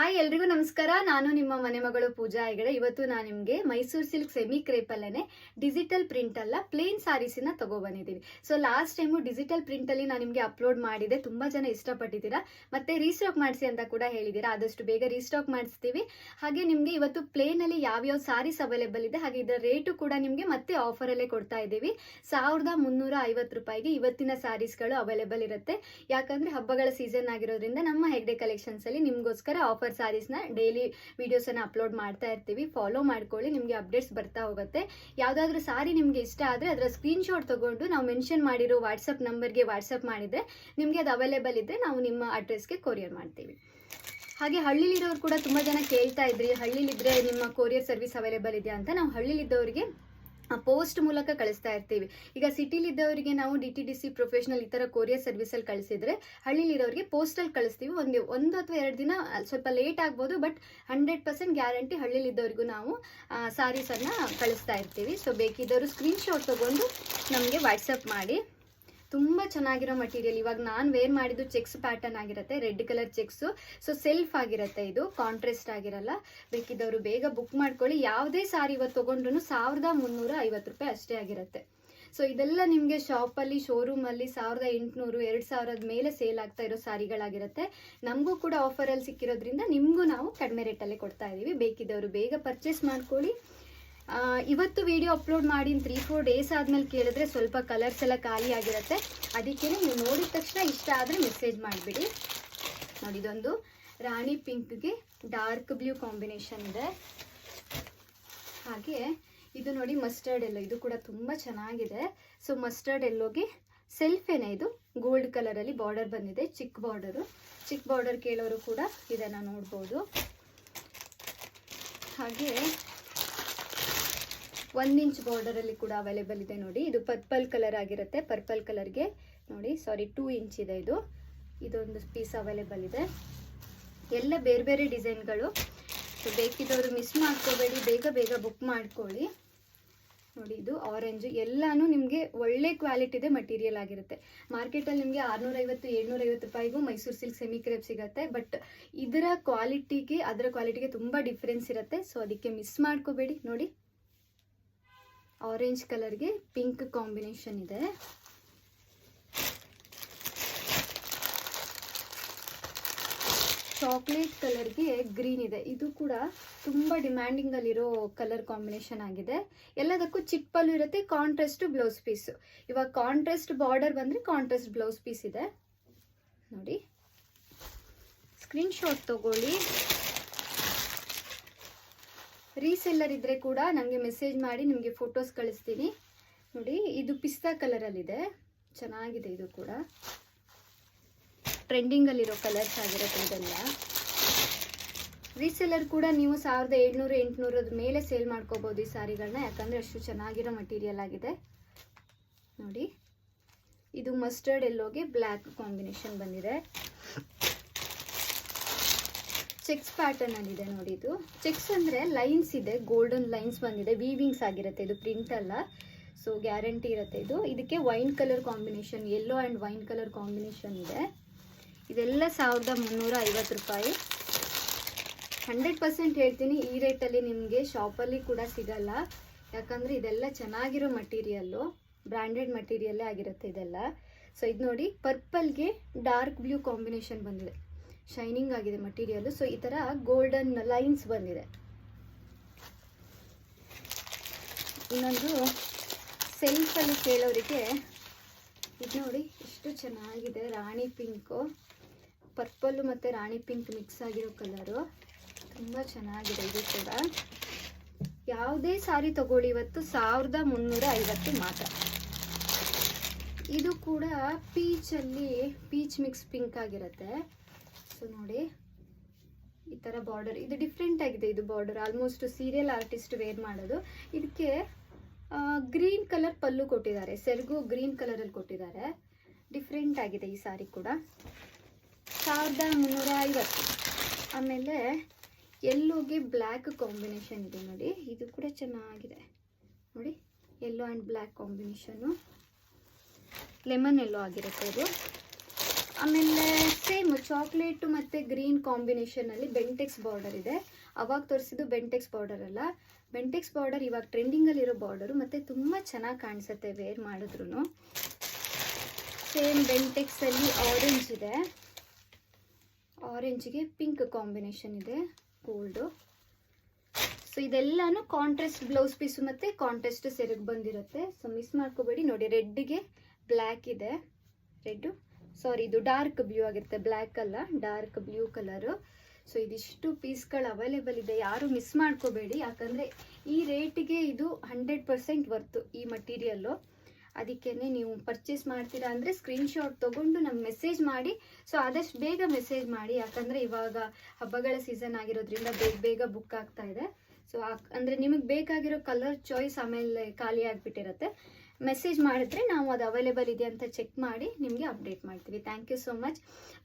Hi ಎಲ್ರಿಗೂ ನಮಸ್ಕಾರ. ನಾನು ನಿಮ್ಮ ಮನೆ ಮಗಳು ಪೂಜಾ ಹೆಗಡೆ. ಇವತ್ತು ನಾನು ನಿಮಗೆ ಮೈಸೂರು ಸಿಲ್ಕ್ ಸೆಮಿ ಕ್ರೇಪ್ ಅಲ್ಲೇನೆ ಡಿಜಿಟಲ್ ಪ್ರಿಂಟ್ ಅಲ್ಲ ಪ್ಲೇನ್ ಸಾರೀಸಿನ ತಗೊಬಂದಿದ್ದೀವಿ. So last time digital print ಅಲ್ಲಿ ನಾನು ನಿಮಗೆ ಅಪ್ಲೋಡ್ ಮಾಡಿದೆ, ತುಂಬಾ ಜನ ಇಷ್ಟಪಟ್ಟಿದ್ದೀರಾ, ಮತ್ತೆ ರೀಸ್ಟಾಕ್ ಮಾಡಿಸಿ ಅಂತ ಕೂಡ ಹೇಳಿದ್ದೀರಾ. ಆದಷ್ಟು ಬೇಗ ರೀಸ್ಟಾಕ್ ಮಾಡಿಸ್ತೀವಿ. ಹಾಗೆ ನಿಮಗೆ ಇವತ್ತು ಪ್ಲೇನ್ ಅಲ್ಲಿ ಯಾವ್ಯಾವ ಸಾರೀಸ್ ಅವೈಲೇಬಲ್ ಇದೆ, ಹಾಗೆ ಇದರ ರೇಟು ಕೂಡ ನಿಮಗೆ ಮತ್ತೆ ಆಫರ್ ಅಲ್ಲೇ ಕೊಡ್ತಾ ಇದ್ದೀವಿ. 1350 ರೂಪಾಯಿಗೆ ಇವತ್ತಿನ ಸಾರೀಸ್ಗಳು ಅವೈಲೇಬಲ್ ಇರುತ್ತೆ. ಯಾಕಂದ್ರೆ ಹಬ್ಬಗಳ ಸೀಸನ್ ಆಗಿರೋದ್ರಿಂದ ನಮ್ಮ ಹೆಗ್ಡೆ ಕಲೆಕ್ಷನ್ಸ್ ಅಲ್ಲಿ ನಿಮ್ಗೋಸ್ಕರ ಆಫರ್ ಸಾರೀಸ್ ನ ಡೈಲಿ ವಿಡಿಯೋಸ್ ಅನ್ನ ಅಪ್ಲೋಡ್ ಮಾಡ್ತಾ ಇರ್ತೀವಿ. ಫಾಲೋ ಮಾಡ್ಕೊಳ್ಳಿ, ನಿಮ್ಗೆ ಅಪ್ಡೇಟ್ಸ್ ಬರ್ತಾ ಹೋಗುತ್ತೆ. ಯಾವ್ದಾದ್ರು ಸಾರಿ ನಿಮ್ಗೆ ಇಷ್ಟ ಆದ್ರೆ ಅದರ ಸ್ಕ್ರೀನ್ ಶಾಟ್ ತಗೊಂಡು ನಾವು ಮೆನ್ಷನ್ ಮಾಡಿರೋ ವಾಟ್ಸ್ಆಪ್ ನಂಬರ್ಗೆ ವಾಟ್ಸ್ಆಪ್ ಮಾಡಿದ್ರೆ ನಿಮ್ಗೆ ಅದು ಅವೈಲೇಬಲ್ ಇದ್ರೆ ನಾವು ನಿಮ್ಮ ಅಡ್ರೆಸ್ಗೆ ಕೊರಿಯರ್ ಮಾಡ್ತೀವಿ. ಹಾಗೆ ಹಳ್ಳಿಲಿರೋರು ಕೂಡ ತುಂಬಾ ಜನ ಕೇಳ್ತಾ ಇದ್ರಿ, ಹಳ್ಳಿಲಿದ್ರೆ ನಿಮ್ಮ ಕೊರಿಯರ್ ಸರ್ವಿಸ್ ಅವೈಲೇಬಲ್ ಇದೆಯಾ ಅಂತ. ನಾವು ಹಳ್ಳಿಲಿದ್ದವರಿಗೆ ಪೋಸ್ಟ್ ಮೂಲಕ ಕಳಿಸ್ತಾ ಇರ್ತೀವಿ. ಈಗ ಸಿಟಿಲಿದ್ದವರಿಗೆ ನಾವು DTDC ಪ್ರೊಫೆಷನಲ್ ಈ ತರ ಕೊರಿಯರ್ ಸರ್ವಿಸ್ ಅಲ್ಲಿ ಕಳಿಸಿದ್ರೆ, ಹಳ್ಳಿಲಿರೋರಿಗೆ ಪೋಸ್ಟಲ್ ಕಳಿಸ್ತೀವಿ. ಒಂದು ಅಥವಾ 2 ದಿನ ಸ್ವಲ್ಪ ಲೇಟ್ ಆಗ್ಬೋದು, ಬಟ್ 100% ಗ್ಯಾರಂಟಿ ಹಳ್ಳಿಲಿದ್ದವರಿಗೂ ನಾವು ಸಾರೀಸ್ ಅನ್ನ ಕಳಿಸ್ತಾ ಇರ್ತೀವಿ. ಸೊ ಬೇಕಿದ್ದವರು ಸ್ಕ್ರೀನ್ ಶಾಟ್ ತಗೊಂಡು ನಮಗೆ ವಾಟ್ಸಪ್ ಮಾಡಿ. ತುಂಬ ಚೆನ್ನಾಗಿರೋ ಮಟೀರಿಯಲ್. ಇವಾಗ ನಾನು ವೇರ್ ಮಾಡಿದ್ದು ಚೆಕ್ಸ್ ಪ್ಯಾಟರ್ನ್ ಆಗಿರುತ್ತೆ, red colour checks. So self ಆಗಿರುತ್ತೆ, ಇದು ಕಾಂಟ್ರಾಸ್ಟ್ ಆಗಿರಲ್ಲ. ಬೇಕಿದ್ದವರು ಬೇಗ ಬುಕ್ ಮಾಡ್ಕೊಳ್ಳಿ. ಯಾವುದೇ ಸಾರಿ ಇವತ್ತು ತೊಗೊಂಡ್ರು 1350 ರೂಪಾಯಿ ಅಷ್ಟೇ ಆಗಿರುತ್ತೆ. ಸೊ ಇದೆಲ್ಲ ನಿಮಗೆ ಶಾಪಲ್ಲಿ ಶೋರೂಮಲ್ಲಿ 1800 2000 ಮೇಲೆ ಸೇಲ್ ಆಗ್ತಾ ಇರೋ ಸಾರಿಗಳಾಗಿರುತ್ತೆ. ನಮಗೂ ಕೂಡ ಆಫರಲ್ಲಿ ಸಿಕ್ಕಿರೋದ್ರಿಂದ ನಿಮಗೂ ನಾವು ಕಡಿಮೆ ರೇಟಲ್ಲೇ ಕೊಡ್ತಾ ಇದ್ದೀವಿ. ಬೇಕಿದ್ದವರು ಬೇಗ ಪರ್ಚೇಸ್ ಮಾಡ್ಕೊಳ್ಳಿ. ಇವತ್ತು ವಿಡಿಯೋ ಅಪ್ಲೋಡ್ ಮಾಡಿ 3-4 ಡೇಸ್ ಆದ್ಮೇಲೆ ಕೇಳಿದ್ರೆ ಸ್ವಲ್ಪ ಕಲರ್ಸ್ ಎಲ್ಲ ಖಾಲಿ ಆಗಿರುತ್ತೆ. ಅದಕ್ಕೆ ನೀವು ನೋಡಿದ ತಕ್ಷಣ ಇಷ್ಟ ಆದರೆ ಮೆಸೇಜ್ ಮಾಡಿಬಿಡಿ. ನೋಡಿ, ಇದೊಂದು ರಾಣಿ ಪಿಂಕ್ಗೆ ಡಾರ್ಕ್ ಬ್ಲೂ ಕಾಂಬಿನೇಷನ್ ಇದೆ. ಹಾಗೆ ಇದು ನೋಡಿ ಮಸ್ಟರ್ಡ್ ಎಲ್ಲೋ, ಇದು ಕೂಡ ತುಂಬ ಚೆನ್ನಾಗಿದೆ. ಸೊ ಮಸ್ಟರ್ಡ್ ಎಲ್ಲೋಗೆ ಸೆಲ್ಫ್ ಏನೇ, ಇದು ಗೋಲ್ಡ್ ಕಲರಲ್ಲಿ ಬಾರ್ಡರ್ ಬಂದಿದೆ, ಚಿಕ್ಕ ಬಾರ್ಡರ್ ಕೇಳೋರು ಕೂಡ ಇದನ್ನು ನೋಡ್ಬೋದು. ಹಾಗೆ 1 ಇಂಚ್ ಬಾರ್ಡರ್ ಅಲ್ಲಿ ಕೂಡ ಅವೈಲೇಬಲ್ ಇದೆ. ನೋಡಿ, ಇದು ಪರ್ಪಲ್ ಕಲರ್ ಆಗಿರುತ್ತೆ. ಪರ್ಪಲ್ ಕಲರ್ಗೆ ನೋಡಿ 2 ಇಂಚ್ ಇದೆ. ಇದೊಂದು ಪೀಸ್ ಅವೈಲೇಬಲ್ ಇದೆ. ಎಲ್ಲ ಬೇರೆ ಬೇರೆ ಡಿಸೈನ್ಗಳು. ಸೊ ಬೇಕಿದ್ದವರು ಮಿಸ್ ಮಾಡ್ಕೋಬೇಡಿ, ಬೇಗ ಬುಕ್ ಮಾಡ್ಕೊಳ್ಳಿ. ನೋಡಿ, ಇದು ಆರೆಂಜ್. ಎಲ್ಲಾನು ನಿಮಗೆ ಒಳ್ಳೆ ಕ್ವಾಲಿಟಿ ಇದೆ ಮಟೀರಿಯಲ್ ಆಗಿರುತ್ತೆ. ಮಾರ್ಕೆಟಲ್ಲಿ ನಿಮಗೆ 650-750 ರೂಪಾಯಿಗೂ ಮೈಸೂರು ಸಿಲ್ಕ್ ಸೆಮಿ ಕ್ರೇಪ್ ಸಿಗುತ್ತೆ. ಬಟ್ ಇದರ ಕ್ವಾಲಿಟಿಗೆ ಅದರ ಕ್ವಾಲಿಟಿಗೆ ತುಂಬ ಡಿಫ್ರೆನ್ಸ್ ಇರುತ್ತೆ. ಸೊ ಅದಕ್ಕೆ ಮಿಸ್ ಮಾಡ್ಕೋಬೇಡಿ. ನೋಡಿ, ಆರೆಂಜ್ ಕಲರ್ಗೆ ಪಿಂಕ್ ಕಾಂಬಿನೇಷನ್ ಇದೆ. ಚಾಕ್ಲೇಟ್ ಕಲರ್ಗೆ ಗ್ರೀನ್ ಇದೆ. ಇದು ಕೂಡ ತುಂಬ ಡಿಮ್ಯಾಂಡಿಂಗ್ ಅಲ್ಲಿರೋ ಕಲರ್ ಕಾಂಬಿನೇಷನ್ ಆಗಿದೆ. ಎಲ್ಲದಕ್ಕೂ ಚಿಕ್ಕ ಪಲ್ಲು ಇರುತ್ತೆ, ಕಾಂಟ್ರಾಸ್ಟ್ ಬ್ಲೌಸ್ ಪೀಸ್. ಇವಾಗ ಕಾಂಟ್ರಾಸ್ಟ್ ಬಾರ್ಡರ್ ಬಂದರೆ ಕಾಂಟ್ರಾಸ್ಟ್ ಬ್ಲೌಸ್ ಪೀಸ್ ಇದೆ. ನೋಡಿ, ಸ್ಕ್ರೀನ್ ಶಾಟ್ ತಗೊಳ್ಳಿ. ರೀಸೆಲ್ಲರ್ ಇದ್ರೆ ಕೂಡ ನನಗೆ ಮೆಸೇಜ್ ಮಾಡಿ, ನಿಮಗೆ ಫೋಟೋಸ್ ಕಳಿಸ್ತೀನಿ. ನೋಡಿ, ಇದು ಪಿಸ್ತಾ ಕಲರಲ್ಲಿದೆ, ಚೆನ್ನಾಗಿದೆ. ಇದು ಕೂಡ ಟ್ರೆಂಡಿಂಗಲ್ಲಿರೋ ಕಲರ್ಸ್ ಆಗಿರುತ್ತೆ. ಇದೆಲ್ಲ ರೀಸೆಲ್ಲರ್ ಕೂಡ ನೀವು 1700-800 ಮೇಲೆ ಸೇಲ್ ಮಾಡ್ಕೋಬೋದು ಈ ಸಾರಿಗಳನ್ನ, ಯಾಕಂದರೆ ಅಷ್ಟು ಚೆನ್ನಾಗಿರೋ ಮಟೀರಿಯಲ್ ಆಗಿದೆ. ನೋಡಿ, ಇದು ಮಸ್ಟರ್ಡ್ ಎಲ್ಲೋಗೆ ಬ್ಲ್ಯಾಕ್ ಕಾಂಬಿನೇಷನ್ ಬಂದಿದೆ. ಚೆಕ್ಸ್ ಪ್ಯಾಟರ್ನ್ ಅಲ್ಲಿ ಇದೆ. ನೋಡಿ, ಇದು ಚೆಕ್ಸ್ ಅಂದ್ರೆ ಲೈನ್ಸ್ ಇದೆ, ಗೋಲ್ಡನ್ ಲೈನ್ಸ್ ಬಂದಿದೆ, ವೀವಿಂಗ್ಸ್ ಆಗಿರುತ್ತೆ. ಇದು ಪ್ರಿಂಟ್ ಅಲ್ಲ, ಸೊ ಗ್ಯಾರಂಟಿ ಇರುತ್ತೆ. ಇದಕ್ಕೆ wine colour combination, yellow and wine colour combination ಇದೆ. ಇದೆಲ್ಲ 1350 ರೂಪಾಯಿ. 100% ಹೇಳ್ತೀನಿ, ಈ ರೇಟಲ್ಲಿ ನಿಮಗೆ ಶಾಪಲ್ಲಿ ಕೂಡ ಸಿಗಲ್ಲ. ಯಾಕಂದರೆ ಇದೆಲ್ಲ ಚೆನ್ನಾಗಿರೋ ಮಟೀರಿಯಲ್ಲು, ಬ್ರ್ಯಾಂಡೆಡ್ ಮಟೀರಿಯಲ್ಲೇ ಆಗಿರುತ್ತೆ ಇದೆಲ್ಲ. ಸೊ ಇದು ನೋಡಿ, ಪರ್ಪಲ್ಗೆ ಡಾರ್ಕ್ ಬ್ಲೂ ಕಾಂಬಿನೇಷನ್ ಬಂದಿದೆ, ಶೈನಿಂಗ್ ಆಗಿದೆ ಮಟೀರಿಯಲ್. ಸೊ ಈ ತರ ಗೋಲ್ಡನ್ ಲೈನ್ಸ್ ಬಂದಿದೆ. ಇನ್ನೊಂದು ಸೆಲ್ಫ್ ಅಲ್ಲಿ ಕೇಳೋರಿಗೆ ಇದು ನೋಡಿ, ಎಷ್ಟು ಚೆನ್ನಾಗಿದೆ. ರಾಣಿ ಪಿಂಕು, ಪರ್ಪಲ್ ಮತ್ತೆ ರಾಣಿ ಪಿಂಕ್ ಮಿಕ್ಸ್ ಆಗಿರೋ ಕಲರು, ತುಂಬಾ ಚೆನ್ನಾಗಿದೆ. ಇದು ಕೂಡ ಯಾವುದೇ ಸಾರಿ ತಗೊಳ್ಳಿ ಇವತ್ತು 1350 ಮಾತ್ರ. ಇದು ಕೂಡ ಪೀಚ್ ಮಿಕ್ಸ್ ಪಿಂಕ್ ಆಗಿರುತ್ತೆ. ಸೊ ನೋಡಿ, ಈ ತರ ಬಾರ್ಡರ್, ಇದು ಡಿಫ್ರೆಂಟ್ ಆಗಿದೆ. ಇದು border almost serial artist wear ಮಾಡೋದು. ಇದಕ್ಕೆ ಗ್ರೀನ್ ಕಲರ್ ಪಲ್ಲು ಕೊಟ್ಟಿದ್ದಾರೆ, ಸೆರಗು ಗ್ರೀನ್ ಕಲರಲ್ಲಿ ಕೊಟ್ಟಿದ್ದಾರೆ. ಡಿಫ್ರೆಂಟ್ ಆಗಿದೆ ಈ ಸಾರಿ ಕೂಡ. 1350. ಆಮೇಲೆ ಎಲ್ಲೋಗೆ ಬ್ಲ್ಯಾಕ್ ಕಾಂಬಿನೇಷನ್ ಇದೆ. ನೋಡಿ, ಇದು ಕೂಡ ಚೆನ್ನಾಗಿದೆ. ನೋಡಿ, yellow and black combination, lemon ಎಲ್ಲೋ ಆಗಿರುತ್ತೆ ಇದು. ಆಮೇಲೆ ಸೇಮ್ ಚಾಕ್ಲೇಟು ಮತ್ತು ಗ್ರೀನ್ ಕಾಂಬಿನೇಷನಲ್ಲಿ ಬೆಂಟೆಕ್ಸ್ ಬಾರ್ಡರ್ ಇದೆ. ಅವಾಗ ತೋರಿಸಿದ್ದು ಬೆಂಟೆಕ್ಸ್ ಬಾರ್ಡರ್ ಅಲ್ಲ, ಬೆಂಟೆಕ್ಸ್ ಬಾರ್ಡರ್ ಇವಾಗ ಟ್ರೆಂಡಿಂಗಲ್ಲಿರೋ ಬಾರ್ಡರು, ಮತ್ತು ತುಂಬ ಚೆನ್ನಾಗಿ ಕಾಣಿಸುತ್ತೆ ವೇರ್ ಮಾಡಿದ್ರು. ಸೇಮ್ ಬೆಂಟೆಕ್ಸಲ್ಲಿ ಆರೆಂಜ್ ಇದೆ, ಆರೆಂಜಿಗೆ ಪಿಂಕ್ ಕಾಂಬಿನೇಷನ್ ಇದೆ, ಗೋಲ್ಡು. ಸೊ ಇದೆಲ್ಲಾನು ಕಾಂಟ್ರಾಸ್ಟ್ ಬ್ಲೌಸ್ ಪೀಸು ಮತ್ತು ಕಾಂಟ್ರಾಸ್ಟ್ ಸೆರಗು ಬಂದಿರುತ್ತೆ. ಸೊ ಮಿಸ್ ಮಾಡ್ಕೋಬೇಡಿ. ನೋಡಿ, ರೆಡ್ಗೆ ಬ್ಲ್ಯಾಕ್ ಇದೆ, ರೆಡ್ಡು ಸಾರಿ ಇದು ಡಾರ್ಕ್ ಬ್ಲೂ ಆಗಿರುತ್ತೆ, ಬ್ಲ್ಯಾಕ್ ಅಲ್ಲ, ಡಾರ್ಕ್ ಬ್ಲೂ ಕಲರು. ಸೊ ಇದಿಷ್ಟು ಪೀಸ್ಗಳು ಅವೈಲೇಬಲ್ ಇದೆ, ಯಾರು ಮಿಸ್ ಮಾಡ್ಕೋಬೇಡಿ. ಯಾಕಂದರೆ ಈ ರೇಟಿಗೆ ಇದು 100% ವರ್ತು ಈ ಮಟೀರಿಯಲ್ಲು. ಅದಕ್ಕೇ ನೀವು ಪರ್ಚೇಸ್ ಮಾಡ್ತೀರಾ ಅಂದರೆ ಸ್ಕ್ರೀನ್ಶಾಟ್ ತೊಗೊಂಡು ನಮ್ಗೆ ಮೆಸೇಜ್ ಮಾಡಿ. ಸೊ ಆದಷ್ಟು ಬೇಗ ಮೆಸೇಜ್ ಮಾಡಿ, ಯಾಕಂದರೆ ಇವಾಗ ಹಬ್ಬಗಳ ಸೀಸನ್ ಆಗಿರೋದ್ರಿಂದ ಬೇಗ ಬುಕ್ ಆಗ್ತಾ ಇದೆ. ಸೊ ಅಂದರೆ ನಿಮಗೆ ಬೇಕಾಗಿರೋ ಕಲರ್ ಚಾಯ್ಸ್ ಆಮೇಲೆ ಖಾಲಿ ಆಗಿಬಿಟ್ಟಿರುತ್ತೆ. ಮೆಸೇಜ್ ಮಾಡಿದ್ರೆ ನಾವು ಅದು ಅವೈಲೇಬಲ್ ಇದೆ ಅಂತ ಚೆಕ್ ಮಾಡಿ ನಿಮಗೆ ಅಪ್ಡೇಟ್ ಮಾಡ್ತೀವಿ. Thank you so much.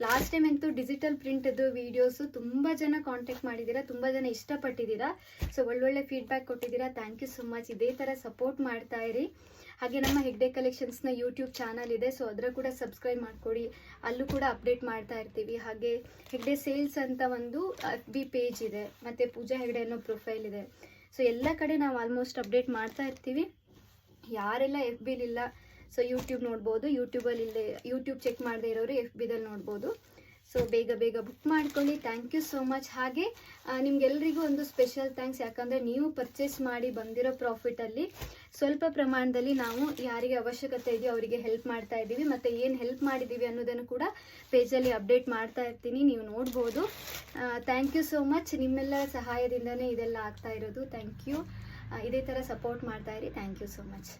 Last time ಅಂತೂ ಡಿಜಿಟಲ್ ಪ್ರಿಂಟದು ವೀಡಿಯೋಸು ತುಂಬ ಜನ ಕಾಂಟ್ಯಾಕ್ಟ್ ಮಾಡಿದ್ದೀರಾ, ತುಂಬ ಜನ ಇಷ್ಟಪಟ್ಟಿದ್ದೀರಾ. ಸೊ ಒಳ್ಳೊಳ್ಳೆ ಫೀಡ್ಬ್ಯಾಕ್ ಕೊಟ್ಟಿದ್ದೀರಾ. Thank you so much. ಇದೇ ಥರ ಸಪೋರ್ಟ್ ಮಾಡ್ತಾ ಇರಿ. ಹಾಗೆ ನಮ್ಮ ಹೆಗ್ಡೆ ಕಲೆಕ್ಷನ್ಸ್ನ ಯೂಟ್ಯೂಬ್ ಚಾನಲ್ ಇದೆ, ಸೊ ಅದರ ಕೂಡ ಸಬ್ಸ್ಕ್ರೈಬ್ ಮಾಡ್ಕೊಡಿ, ಅಲ್ಲೂ ಕೂಡ ಅಪ್ಡೇಟ್ ಮಾಡ್ತಾ ಇರ್ತೀವಿ. ಹಾಗೆ ಹೆಗ್ಡೆ ಸೇಲ್ಸ್ ಅಂತ ಒಂದು FB ಪೇಜ್ ಇದೆ, ಮತ್ತು ಪೂಜಾ ಹೆಗ್ಡೆ ಅನ್ನೋ ಪ್ರೊಫೈಲ್ ಇದೆ. ಸೊ ಎಲ್ಲ ಕಡೆ ನಾವು ಆಲ್ಮೋಸ್ಟ್ ಅಪ್ಡೇಟ್ ಮಾಡ್ತಾ ಇರ್ತೀವಿ. ಯಾರೆಲ್ಲ FBಲಿಲ್ಲ ಸೊ ಯೂಟ್ಯೂಬ್ ನೋಡ್ಬೋದು, ಯೂಟ್ಯೂಬ್ ಚೆಕ್ ಮಾಡದೇ ಇರೋರು FBದಲ್ಲಿ ನೋಡ್ಬೋದು. ಸೊ ಬೇಗ ಬುಕ್ ಮಾಡ್ಕೊಳ್ಳಿ. Thank you so much. ಹಾಗೆ ನಿಮ್ಗೆಲ್ರಿಗೂ ಒಂದು ಸ್ಪೆಷಲ್ ಥ್ಯಾಂಕ್ಸ್, ಯಾಕಂದರೆ ನೀವು ಪರ್ಚೇಸ್ ಮಾಡಿ ಬಂದಿರೋ ಪ್ರಾಫಿಟಲ್ಲಿ ಸ್ವಲ್ಪ ಪ್ರಮಾಣದಲ್ಲಿ ನಾವು ಯಾರಿಗೆ ಅವಶ್ಯಕತೆ ಇದೆಯೋ ಅವರಿಗೆ ಹೆಲ್ಪ್ ಮಾಡ್ತಾ ಇದ್ದೀವಿ. ಮತ್ತು ಏನು ಹೆಲ್ಪ್ ಮಾಡಿದ್ದೀವಿ ಅನ್ನೋದನ್ನು ಕೂಡ ಪೇಜಲ್ಲಿ ಅಪ್ಡೇಟ್ ಮಾಡ್ತಾ ಇರ್ತೀನಿ, ನೀವು ನೋಡ್ಬೋದು. Thank you so much. ನಿಮ್ಮೆಲ್ಲ ಸಹಾಯದಿಂದನೇ ಇದೆಲ್ಲ ಆಗ್ತಾ ಇರೋದು. Thank you. ಇದೇ ಥರ ಸಪೋರ್ಟ್ ಮಾಡ್ತಾ ಇರಿ. Thank you so much.